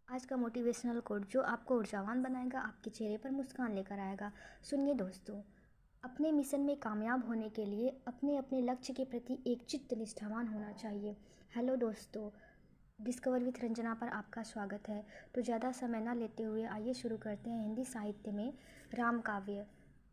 आज का motivational quote जो आपको ऊर्जावान बनाएगा, आपके चेहरे पर मुस्कान लेकर आएगा। सुनिए दोस्तों, अपने मिशन में कामयाब होने के लिए अपने अपने लक्ष्य के प्रति एकचित्त निष्ठावान होना चाहिए। हेलो दोस्तों, डिस्कवर विथ रंजना पर आपका स्वागत है। तो ज़्यादा समय ना लेते हुए आइए शुरू करते हैं हिंदी साहित्य में राम काव्य।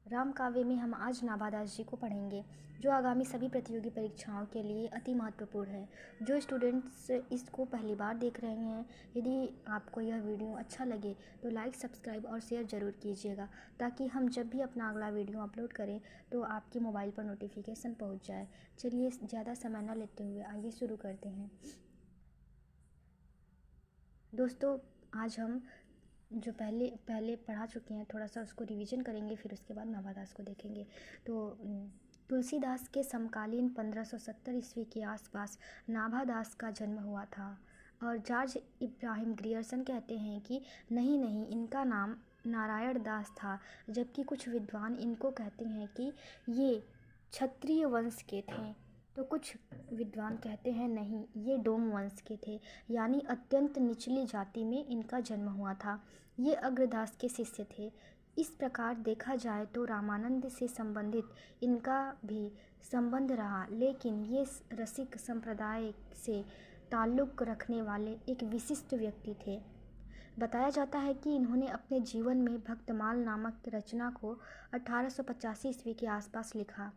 राम काव्य में हम आज नाभादास जी को पढ़ेंगे, जो आगामी सभी प्रतियोगी परीक्षाओं के लिए अति महत्वपूर्ण है। जो स्टूडेंट्स इसको पहली बार देख रहे हैं, यदि आपको यह वीडियो अच्छा लगे तो लाइक, सब्सक्राइब और शेयर ज़रूर कीजिएगा, ताकि हम जब भी अपना अगला वीडियो अपलोड करें तो आपके मोबाइल पर नोटिफिकेशन पहुंच जाए। चलिए ज़्यादा समय न लेते हुए आइए शुरू करते हैं। दोस्तों, आज हम जो पहले पहले पढ़ा चुके हैं, थोड़ा सा उसको रिवीजन करेंगे, फिर उसके बाद नाभादास को देखेंगे। तो तुलसीदास के समकालीन 1570 ईस्वी के आसपास नाभादास का जन्म हुआ था। और जॉर्ज इब्राहिम ग्रियर्सन कहते हैं कि नहीं नहीं, इनका नाम नारायण दास था, जबकि कुछ विद्वान इनको कहते हैं कि ये क्षत्रिय वंश के थे, तो कुछ विद्वान कहते हैं नहीं, ये डोम वंश के थे, यानी अत्यंत निचली जाति में इनका जन्म हुआ था। ये अग्रदास के शिष्य थे। इस प्रकार देखा जाए तो रामानंद से संबंधित इनका भी संबंध रहा, लेकिन ये रसिक संप्रदाय से ताल्लुक़ रखने वाले एक विशिष्ट व्यक्ति थे। बताया जाता है कि इन्होंने अपने जीवन में भक्तमाल नामक रचना को 1885 ईस्वी के आसपास लिखा।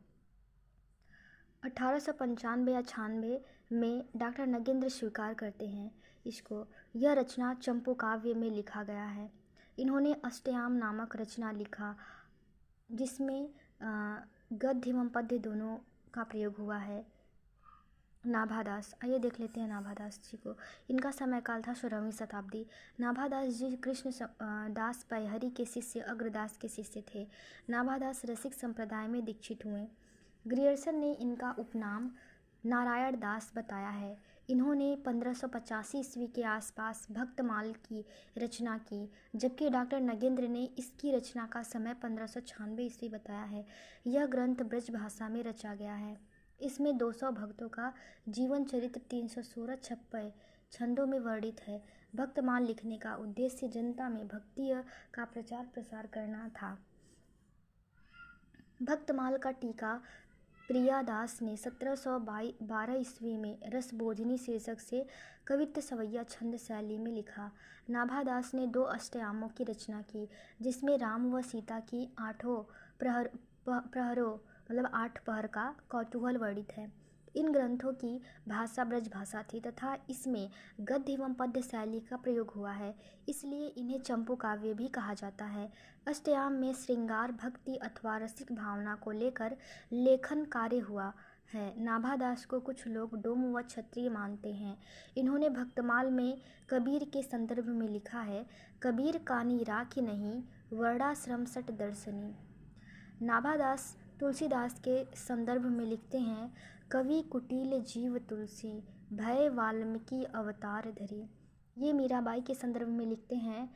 1895 या 96 में डॉक्टर नगेंद्र स्वीकार करते हैं इसको। यह रचना चंपू काव्य में लिखा गया है। इन्होंने अष्टयाम नामक रचना लिखा, जिसमें गद्य एवं पद्य दोनों का प्रयोग हुआ है। नाभादास, आइए देख लेते हैं नाभादास जी को। इनका समयकाल था 16वीं शताब्दी। नाभादास जी कृष्ण दास पैहरी के शिष्य अग्रदास के शिष्य थे। नाभादास रसिक संप्रदाय में दीक्षित हुए। ग्रियर्सन ने इनका उपनाम नारायण दास बताया है। इन्होंने 1585 ईस्वी के आसपास भक्तमाल की रचना की, जबकि डॉक्टर नगेंद्र ने इसकी रचना का समय 1596 ईस्वी बताया है। यह ग्रंथ ब्रज भाषा में रचा गया है। इसमें 200 भक्तों का जीवन चरित्र 316 छप्पय छंदों में वर्णित है। भक्तमाल लिखने का उद्देश्य जनता में भक्ति का प्रचार प्रसार करना था। भक्तमाल का टीका प्रियादास ने 1712 ईस्वी में रसबोधिनी शीर्षक से कवित्त सवैया छंद शैली में लिखा। नाभादास ने 2 अष्टयामों की रचना की, जिसमें राम व सीता की 8 प्रहरों मतलब 8 पहर का कौतूहल वर्णित है। इन ग्रंथों की भाषा ब्रज भाषा थी तथा इसमें गद्य एवं पद्य शैली का प्रयोग हुआ है, इसलिए इन्हें चंपू काव्य भी कहा जाता है। अष्टयाम में श्रृंगार, भक्ति अथवा रसिक भावना को लेकर लेखन कार्य हुआ है। नाभादास को कुछ लोग डोम व क्षत्रिय मानते हैं। इन्होंने भक्तमाल में कबीर के संदर्भ में लिखा है, कबीर कानी राखी नहीं, वर्णाश्रम सट दर्शनी। नाभादास तुलसीदास के संदर्भ में लिखते हैं, कवि कुटिल जीव तुलसी, भय वाल्मीकि अवतार धरी। ये मीराबाई के संदर्भ में लिखते हैं,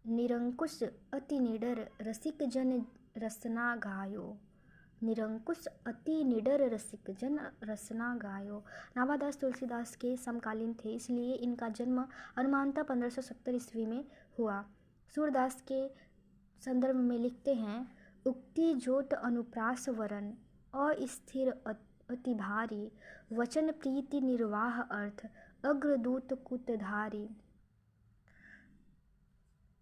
निरंकुश अति निडर रसिक जन रसना गायो, निरंकुश अति निडर रसिक जन रसना गायो। नाभादास तुलसीदास के समकालीन थे, इसलिए इनका जन्म अनुमानतः 1570 ईस्वी में हुआ। सूरदास के संदर्भ में लिखते हैं, उक्ति जोत अनुप्रास वरन, अस्थिर अति भारी, वचन प्रीति निर्वाह अर्थ, अग्रदूत कुतधारी।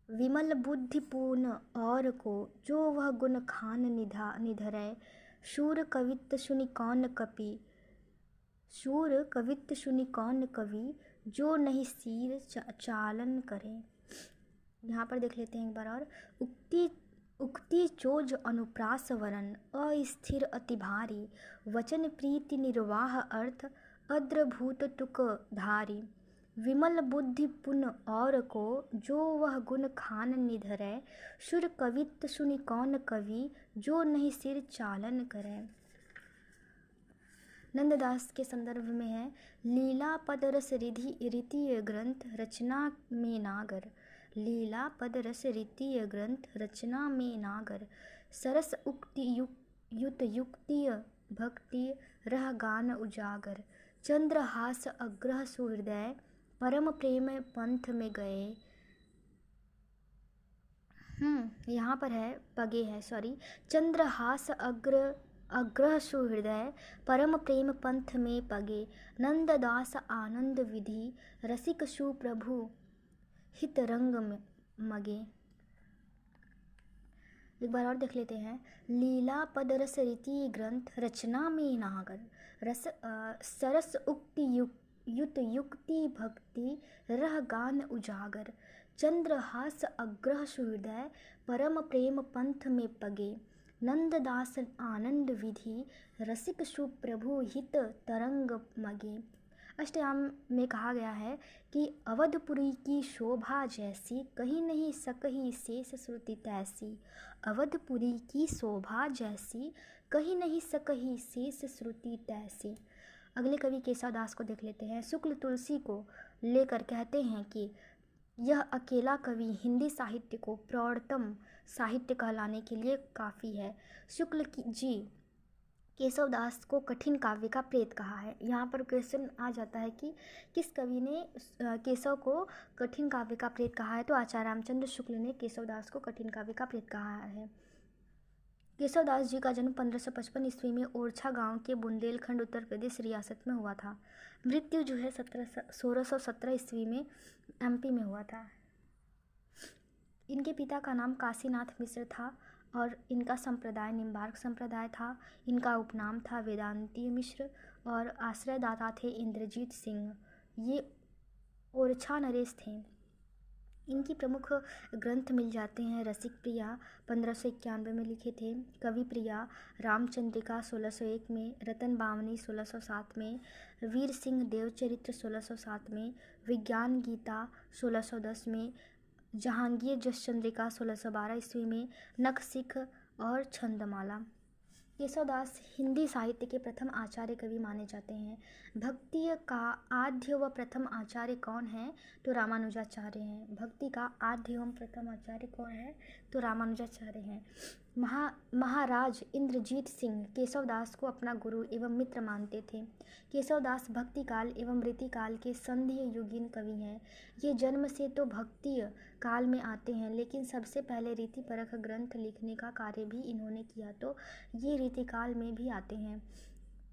विमल बुद्धि पूर्ण और को, जो वह गुण खान निधरै, शूर कवित्त सुनि कौन कपि, शूर कवित्त सुनि कौन कवि, जो नहीं सिर चालन करे। यहाँ पर देख लेते हैं एक बार और। उक्ति चोज अनुप्रास वरन, अस्थिर अति भारी, वचन प्रीति निर्वाह अर्थ, अद्रभूत तुक धारी। विमल बुद्धि पुन और को, जो वह गुण खान निधरै, सुर कवित्त सुनि कौन कवि, जो नहीं सिर चालन करे। नंददास के संदर्भ में है, लीला पद रस रीति ग्रंथ रचना में नागर, लीला पद रस रीति ग्रंथ रचना में नागर, सरस उक्ति युत युक्ति भक्ति रह गान उजागर, चंद्रहास अग्रह सुहृदय, परम प्रेम पंथ में गए। यहाँ पर है पगे है, सॉरी। चंद्रहास अग्रह सुहृदय, परम प्रेम पंथ में पगे। नंददास आनंद विधि, रसिक सुप्रभु हित रंग मगे। एक बार और देख लेते हैं। लीला पद रस रीति ग्रंथ, रचना में नागर। रस सरस उक्ति युत युक्ति भक्ति, रह गान उजागर। चंद्रहास अग्रह सुहृदय, परम प्रेम पंथ में पगे। नंददास आनंद विधि, रसिक सुप्रभु हित तरंग मगे। अष्टयाम में कहा गया है कि अवधपुरी की शोभा जैसी, कहीं नहीं सकही शेष श्रुति तैसी। अवधपुरी की शोभा जैसी, कहीं नहीं सकही शेष श्रुति तैसी। अगले कवि केशवदास को देख लेते हैं। शुक्ल तुलसी को लेकर कहते हैं कि यह अकेला कवि हिंदी साहित्य को प्रौढ़तम साहित्य कहलाने के लिए काफ़ी है। शुक्ल जी केशवदास को कठिन काव्य का प्रेत कहा है। यहाँ पर क्वेश्चन आ जाता है कि किस कवि ने केशव को कठिन काव्य का प्रेत कहा है, तो आचार्य रामचंद्र शुक्ल ने केशवदास को कठिन काव्य का प्रेत कहा है। केशवदास जी का जन्म 1555 ईस्वी में ओरछा गांव के बुंदेलखंड उत्तर प्रदेश रियासत में हुआ था। मृत्यु जो है 1617 ईस्वी में एमपी में हुआ था। इनके पिता का नाम काशीनाथ मिश्र था और इनका संप्रदाय निम्बार्क संप्रदाय था। इनका उपनाम था वेदांती मिश्र और आश्रयदाता थे इंद्रजीत सिंह। ये ओरछा नरेश थे। इनकी प्रमुख ग्रंथ मिल जाते हैं। रसिक प्रिया 1591 में लिखे थे, कवि प्रिया, रामचंद्रिका 1601 में, रतन बावनी 1607 में, वीर सिंह देवचरित्र 1607 में, विज्ञान गीता 1610 में, जहांगीर जसचंद्रिका 1612 ईस्वी में, नखशिख और छंदमाला। केशवदास हिंदी साहित्य के प्रथम आचार्य कवि माने जाते हैं। भक्ति का आद्य व प्रथम आचार्य कौन है, तो रामानुजाचार्य हैं। भक्ति का आद्य एवं प्रथम आचार्य कौन है, तो रामानुजाचार्य हैं। महाराज इंद्रजीत सिंह केशवदास को अपना गुरु एवं मित्र मानते थे। केशवदास भक्ति काल एवं रीति काल के संध्य युगीन कवि हैं। ये जन्म से तो भक्ति काल में आते हैं, लेकिन सबसे पहले रीति परक ग्रंथ लिखने का कार्य भी इन्होंने किया, तो ये रीति काल में भी आते हैं।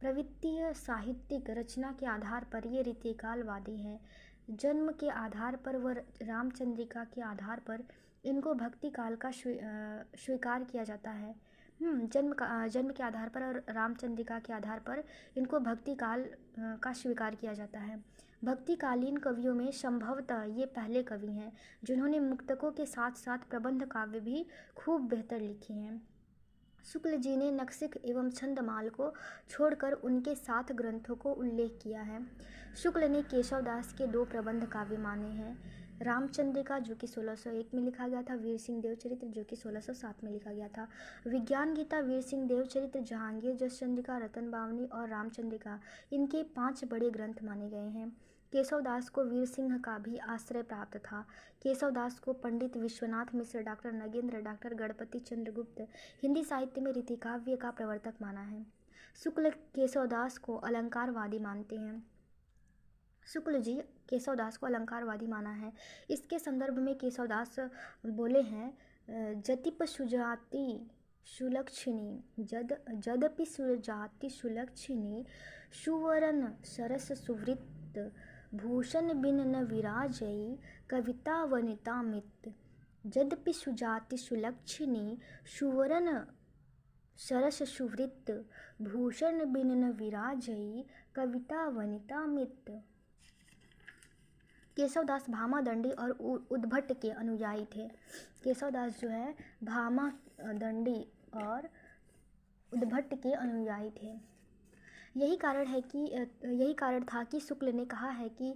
प्रवृत्तीय साहित्यिक रचना के आधार पर ये रीतिकालवादी हैं। जन्म के आधार पर व रामचंद्रिका के आधार पर इनको भक्ति काल का स्वीकार किया जाता है। जन्म के आधार पर और रामचंद्रिका के आधार पर इनको भक्ति काल का स्वीकार किया जाता है। भक्तिकालीन कवियों में संभवतः ये पहले कवि हैं जिन्होंने मुक्तकों के साथ साथ प्रबंध काव्य भी खूब बेहतर लिखे हैं। शुक्ल जी ने नखशिख एवं छंदमाल को छोड़कर उनके 7 ग्रंथों को उल्लेख किया है। शुक्ल ने केशवदास के 2 प्रबंध काव्य माने हैं, रामचंद्रिका जो कि 1601 में लिखा गया था, वीर सिंह देवचरित्र जो कि 1607 में लिखा गया था। विज्ञान गीता, वीर सिंह देवचरित्र, जहांगीर जसचंद्रिका, रतन बावनी और रामचंद्रिका इनके 5 बड़े ग्रंथ माने गए हैं। केशवदास को वीर सिंह का भी आश्रय प्राप्त था। केशवदास को पंडित विश्वनाथ मिश्र, डॉक्टर नगेंद्र, डॉक्टर गणपति चंद्रगुप्त हिंदी साहित्य में रीतिकाव्य का प्रवर्तक माना है। शुक्ल केशवदास को अलंकारवादी मानते हैं। शुक्ल जी केशवदास को अलंकारवादी माना है। इसके संदर्भ में केशवदास बोले हैं, जतिप सुजाति सुलक्षिणी जदपि सुजाति सुलक्षिणी, सुवरन सरस सुवृत्त, भूषण बिन न विराजई, कविता वनिता मित। जदपि सुजाति सुलक्षिणी, सुवरन सरस सुवृत्त, भूषण बिन न विराजई, कविता वनिता मित। केशवदास भामा दंडी और उद्भट के अनुयायी थे। केशवदास जो है भामा दंडी और उद्भट के अनुयायी थे। यही कारण था कि शुक्ल ने कहा है कि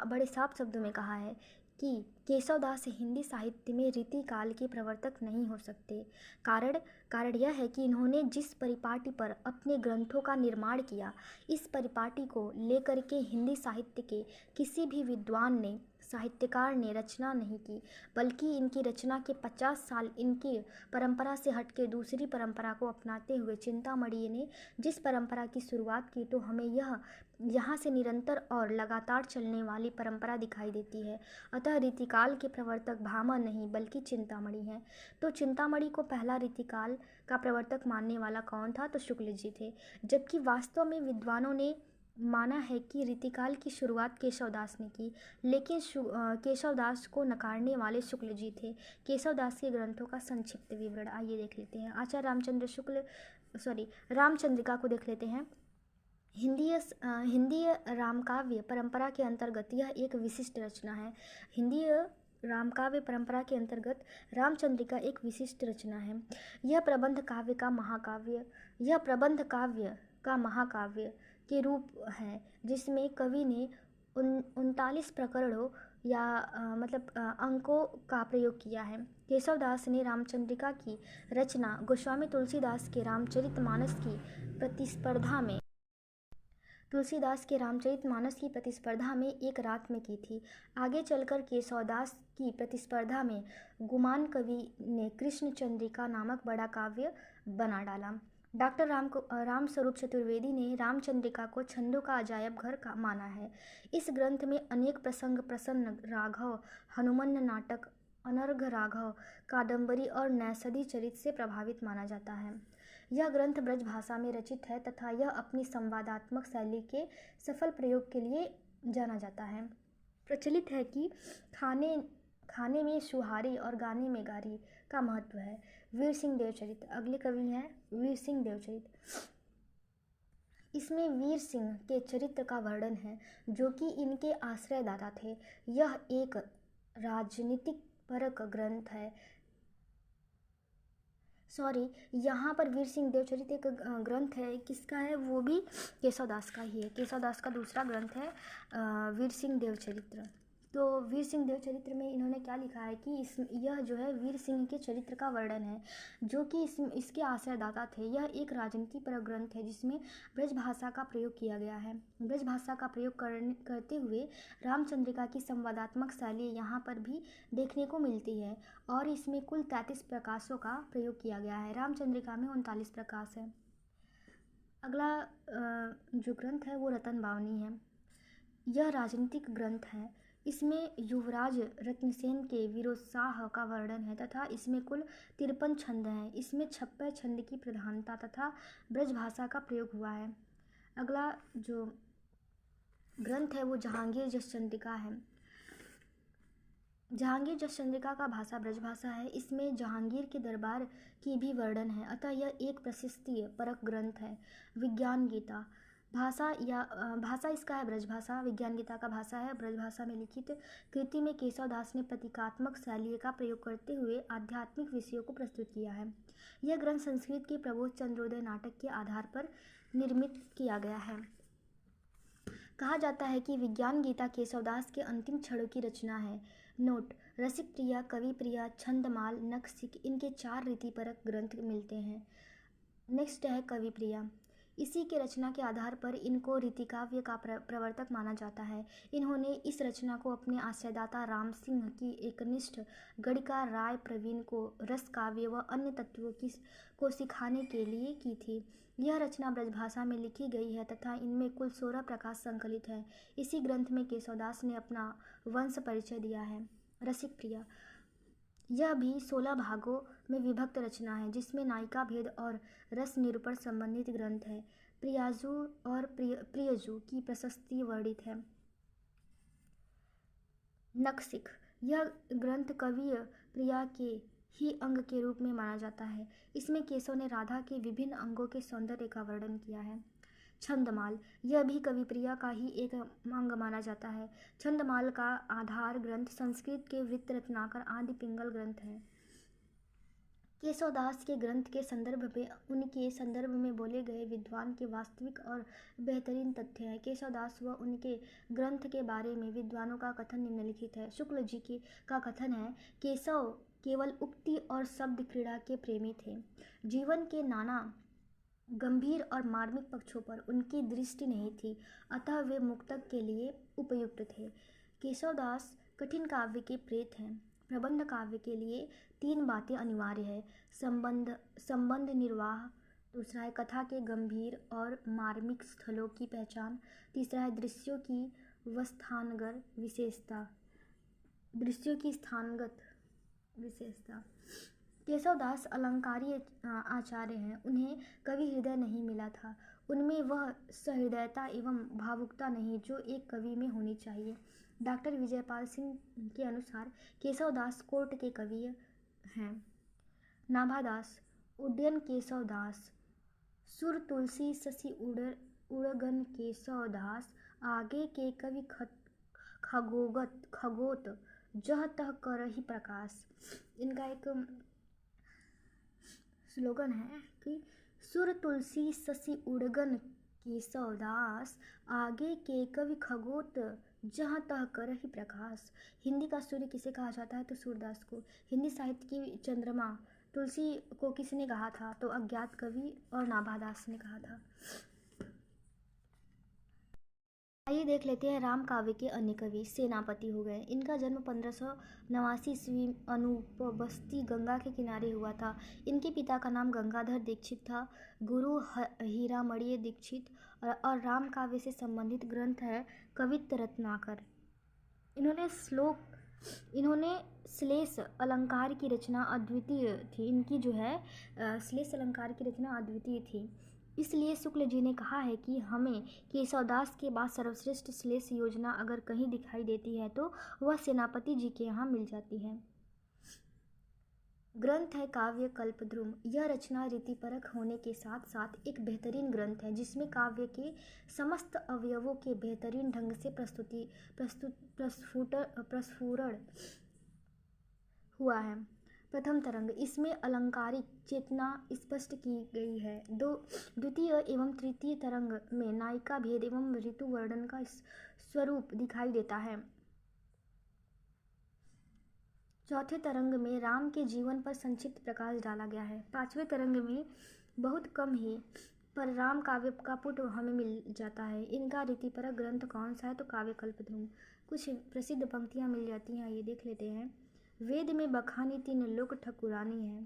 बड़े साफ शब्दों में कहा है कि केशवदास हिंदी साहित्य में रीति काल के प्रवर्तक नहीं हो सकते। कारण यह है कि इन्होंने जिस परिपाटी पर अपने ग्रंथों का निर्माण किया, इस परिपाटी को लेकर के हिंदी साहित्य के किसी भी विद्वान ने साहित्यकार ने रचना नहीं की, बल्कि इनकी रचना के 50 साल इनकी परंपरा से हटके दूसरी परंपरा को अपनाते हुए चिंतामणि ने जिस परंपरा की शुरुआत की, तो हमें यह यहाँ से निरंतर और लगातार चलने वाली परंपरा दिखाई देती है। अतः रीतिकाल के प्रवर्तक भामा नहीं बल्कि चिंतामणि हैं। तो चिंतामणि को पहला रीतिकाल का प्रवर्तक मानने वाला कौन था? तो शुक्ल जी थे। जबकि वास्तव में विद्वानों ने माना है कि रीतिकाल की शुरुआत केशवदास ने की, लेकिन केशवदास को नकारने वाले शुक्ल जी थे। केशवदास के ग्रंथों का संक्षिप्त विवरण आइए देख लेते हैं। आचार्य रामचंद्रिका को देख लेते हैं। हिंदी रामकाव्य परंपरा के अंतर्गत यह एक विशिष्ट रचना है। हिंदी रामकाव्य परंपरा के अंतर्गत रामचंद्रिका एक विशिष्ट रचना है। यह प्रबंध काव्य का महाकाव्य के रूप है, जिसमें कवि ने 39 प्रकरणों या अंकों का प्रयोग किया है। केशवदास ने रामचंद्रिका की रचना गोस्वामी तुलसीदास के रामचरितमानस की प्रतिस्पर्धा में एक रात में की थी। आगे चलकर केशवदास की प्रतिस्पर्धा में गुमान कवि ने कृष्ण चंद्रिका नामक बड़ा काव्य बना डाला। डॉक्टर रामस्वरूप चतुर्वेदी ने रामचंद्रिका को छंदों का अजायब घर का माना है। इस ग्रंथ में अनेक प्रसंग प्रसन्न राघव, हनुमान नाटक, अनर्घ राघव, कादंबरी और नैषधि चरित से प्रभावित माना जाता है। यह ग्रंथ ब्रज भाषा में रचित है तथा यह अपनी संवादात्मक शैली के सफल प्रयोग के लिए जाना जाता है। प्रचलित है कि खाने में सुहारी और गाने में गारी का महत्व है। वीर सिंह देवचरित, अगले कवि हैं वीर सिंह देवचरित। इसमें वीर सिंह के चरित्र का वर्णन है, जो कि इनके आश्रयदाता थे। यह एक राजनीतिक परक ग्रंथ है। यहाँ पर वीर सिंह देवचरित एक ग्रंथ है, किसका है? वो भी केशवदास का ही है। केशवदास का दूसरा ग्रंथ है वीर सिंह देवचरित्र। तो वीर सिंह देवचरित्र में इन्होंने क्या लिखा है कि यह जो है वीर सिंह के चरित्र का वर्णन है, जो कि इसके आश्रयदाता थे। यह एक राजनीति पर ग्रंथ है, जिसमें ब्रज भाषा का प्रयोग किया गया है। ब्रज भाषा का प्रयोग करते हुए रामचंद्रिका की संवादात्मक शैली यहाँ पर भी देखने को मिलती है, और इसमें कुल 33 प्रकाशों का प्रयोग किया गया है। रामचंद्रिका में 39 प्रकाश है। अगला जो ग्रंथ है वो रतन बावनी है। यह राजनीतिक ग्रंथ है। इसमें युवराज रत्नसेन के वीरोत्साह का वर्णन है तथा इसमें कुल 53 छंद हैं। इसमें 56 छंद की प्रधानता तथा ब्रज भाषा का प्रयोग हुआ है। अगला जो ग्रंथ है वो जहांगीर जस चंद्रिका है। जहांगीर जस चंद्रिका का भाषा ब्रज भाषा है। इसमें जहांगीर के दरबार की भी वर्णन है, अतः यह एक प्रशस्ति परक ग्रंथ है। विज्ञान गीता भाषा इसका है ब्रज भाषा। विज्ञान गीता का भाषा है ब्रज भाषा में लिखित कृति में केशवदास ने प्रतीकात्मक शैली का प्रयोग करते हुए आध्यात्मिक विषयों को प्रस्तुत किया है। यह ग्रंथ संस्कृत के प्रबोध चंद्रोदय नाटक के आधार पर निर्मित किया गया है। कहा जाता है कि विज्ञान गीता केशवदास के अंतिम क्षणों की रचना है। नोट: रसिक प्रिया, कवि प्रिया, छंदमाल, नखशिख इनके 4 रीतिपरक ग्रंथ मिलते हैं। नेक्स्ट है कवि प्रिया। इसी के रचना के आधार पर इनको रीतिकाव्य का प्रवर्तक माना जाता है। इन्होंने इस रचना को अपने आश्रयदाता राम सिंह की एकनिष्ठ गणिका राय प्रवीण को रस काव्य व अन्य तत्वों को सिखाने के लिए की थी। यह रचना ब्रजभाषा में लिखी गई है तथा इनमें कुल 16 प्रकाश संकलित हैं। इसी ग्रंथ में केशवदास ने अपना वंश परिचय दिया है। रसिक प्रिया यह भी 16 भागों में विभक्त रचना है, जिसमें नायिका भेद और रस निरूपण संबंधित ग्रंथ है। प्रियाजू और प्रियजू की प्रशस्ति वर्णित है। नखशिख यह ग्रंथ कवि प्रिया के ही अंग के रूप में माना जाता है। इसमें केशव ने राधा के विभिन्न अंगों के सौंदर्य का वर्णन किया है। छंदमाल यह भी कवि प्रिया का ही एक अंग माना जाता है। छंदमाल का आधार ग्रंथ संस्कृत के वृत्त रत्नाकर आदि पिंगल ग्रंथ है। केशवदास के ग्रंथ के संदर्भ में उनके संदर्भ में बोले गए विद्वान के वास्तविक और बेहतरीन तथ्य हैं। केशवदास व उनके ग्रंथ के बारे में विद्वानों का कथन निम्नलिखित है। शुक्ल जी का कथन है, केशव केवल उक्ति और शब्द क्रीड़ा के प्रेमी थे। जीवन के नाना गंभीर और मार्मिक पक्षों पर उनकी दृष्टि नहीं थी, अतः वे मुक्तक के लिए उपयुक्त थे। केशवदास कठिन काव्य के प्रेत हैं। प्रबंध काव्य के लिए 3 बातें अनिवार्य है। संबंध निर्वाह, दूसरा है कथा के गंभीर और मार्मिक स्थलों की पहचान, तीसरा है दृश्यों की स्थानगत विशेषता। केशवदास अलंकारी आचार्य हैं। उन्हें कवि हृदय नहीं मिला था। उनमें वह सहृदयता एवं भावुकता नहीं जो एक कवि में होनी चाहिए। डॉक्टर विजयपाल सिंह के अनुसार केशवदास कोर्ट के कवि हैं। नाभादास, उड्डयन केशवदास, सुर तुलसी शशि उड़गन केशवदास, आगे के कवि खगोत जह तह करहि प्रकाश। इनका एक स्लोगन है कि सुर तुलसी शशि उड़गन केशवदास, आगे के कवि खगोत जहाँ तह करहि प्रकाश। हिंदी का सूर्य किसे कहा जाता है? तो सूरदास को। हिंदी साहित्य की चंद्रमा तुलसी को किसने कहा था? तो अज्ञात कवि और नाभादास ने कहा था। आइए देख लेते हैं राम काव्य के अन्य कवि। सेनापति हो गए। इनका जन्म 1589 ईस्वी अनुपबस्ती गंगा के किनारे हुआ था। इनके पिता का नाम गंगाधर दीक्षित था। गुरु हीरामणि दीक्षित। और राम काव्य से संबंधित ग्रंथ है कवित्त रत्नाकर। इन्होंने श्लेष अलंकार की रचना अद्वितीय थी। इनकी जो है श्लेष अलंकार की रचना अद्वितीय थी। इसलिए शुक्ल जी ने कहा है कि हमें केशवदास के बाद सर्वश्रेष्ठ श्लेष योजना अगर कहीं दिखाई देती है तो वह सेनापति जी के यहाँ मिल जाती है। ग्रंथ है काव्य कल्पद्रुम। यह रचना रीतिपरक होने के साथ साथ एक बेहतरीन ग्रंथ है जिसमें काव्य के समस्त अवयवों के बेहतरीन ढंग से प्रस्फुरण हुआ है। प्रथम तरंग, इसमें अलंकारिक चेतना स्पष्ट की गई है। द्वितीय एवं तृतीय तरंग में नायिका भेद एवं ऋतु वर्णन का स्वरूप दिखाई देता है। चौथे तरंग में राम के जीवन पर संक्षिप्त प्रकाश डाला गया है। पांचवें तरंग में बहुत कम ही पर राम काव्य का पुट हमें मिल जाता है। इनका रीतिपरक ग्रंथ कौन सा है? तो काव्य कल्पद्रुम। कुछ प्रसिद्ध पंक्तियां मिल जाती हैं, ये देख लेते हैं। वेद में बखानी 3 लोक ठकुरानी है।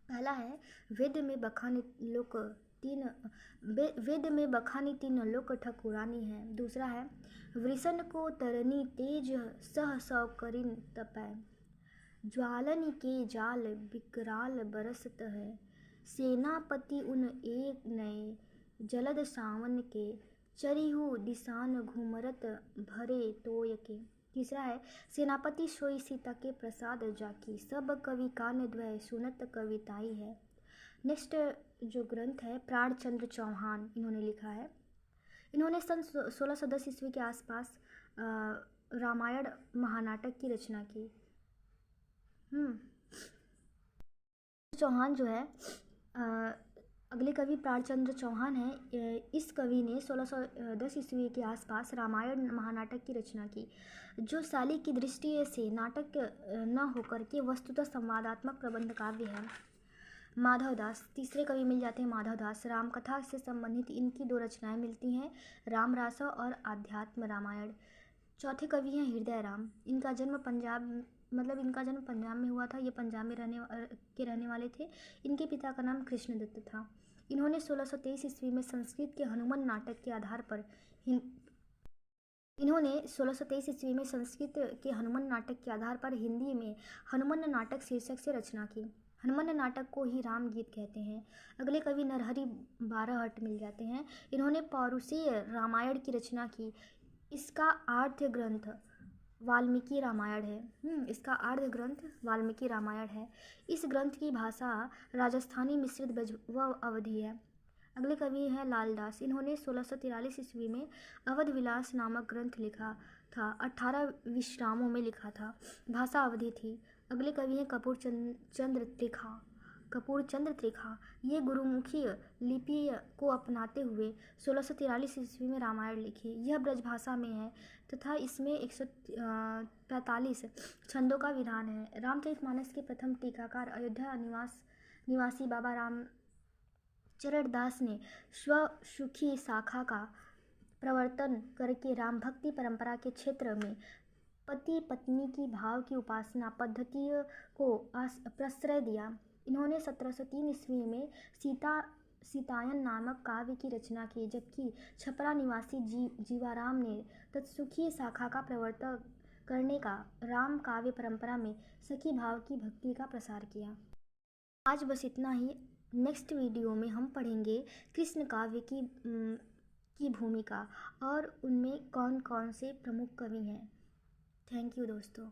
पहला है वेद में बखानी 3 लोक ठकुरानी है। दूसरा है वृषण को तरनी तेज सह सौ करिन तपै, ज्वालन के जाल विकराल बरसत है, सेनापति उन एक नए जलद सावन के, चरिहु दिसान घूमरत भरे तोय के। तीसरा है सेनापति सोई सीता के प्रसाद जाकी, सब कवि कान द्वय सुनत कविताई है। नेक्स्ट जो ग्रंथ है प्राणचंद्र चौहान इन्होंने लिखा है। इन्होंने सन 1610 ईस्वी के आसपास रामायण महानाटक की रचना की। चौहान जो है अगले कवि प्राणचंद्र चौहान है। इस कवि ने 1610 ईस्वी के आसपास रामायण महानाटक की रचना की, जो शैली की दृष्टि से नाटक न होकर के वस्तुतः संवादात्मक प्रबंध काव्य है। माधवदास, तीसरे कवि मिल जाते हैं माधवदास। रामकथा से संबंधित इनकी 2 रचनाएं मिलती हैं, रामरासा और आध्यात्म रामायण। चौथे कवि हैं हृदय राम। इनका जन्म पंजाब में हुआ था। ये पंजाब में रहने वाले थे। इनके पिता का नाम कृष्णदत्त था। इन्होंने 1623 ईस्वी में संस्कृत के हनुमान नाटक के आधार पर हिंदी में हनुमान नाटक शीर्षक से रचना की। हनुमान नाटक को ही राम गीत कहते हैं। अगले कवि नरहरि बारहट मिल जाते हैं। इन्होंने पौरुषीय रामायण की रचना की। इसका आद्य ग्रंथ वाल्मीकि रामायण है। इस ग्रंथ की भाषा राजस्थानी मिश्रित ब्रज व अवधी है। अगले कवि हैं लालदास। इन्होंने 1643 ईस्वी में अवध विलास नामक ग्रंथ लिखा था। 18 विश्रामों में लिखा था। भाषा अवधी थी। अगले कवि हैं कपूर चंद्र त्रिखा। ये गुरुमुखी लिपि को अपनाते हुए 1643 ईस्वी में रामायण लिखी। यह ब्रजभाषा में है तथा इसमें 145 छंदों का विधान है। रामचरितमानस के प्रथम टीकाकार अयोध्या निवासी बाबा रामचरण दास ने स्वसुखी शाखा का प्रवर्तन करके राम भक्ति परंपरा के क्षेत्र में पति पत्नी की भाव की उपासना पद्धतियों को प्रश्रय दिया। इन्होंने 1703 ईस्वी में सीतायन नामक काव्य की रचना की, जबकि छपरा निवासी जीवाराम ने तत्सुखी शाखा का प्रवर्तन करने का राम काव्य परंपरा में सखी भाव की भक्ति का प्रसार किया। आज बस इतना ही। नेक्स्ट वीडियो में हम पढ़ेंगे कृष्ण काव्य की भूमिका और उनमें कौन कौन से प्रमुख कवि हैं। थैंक यू दोस्तों।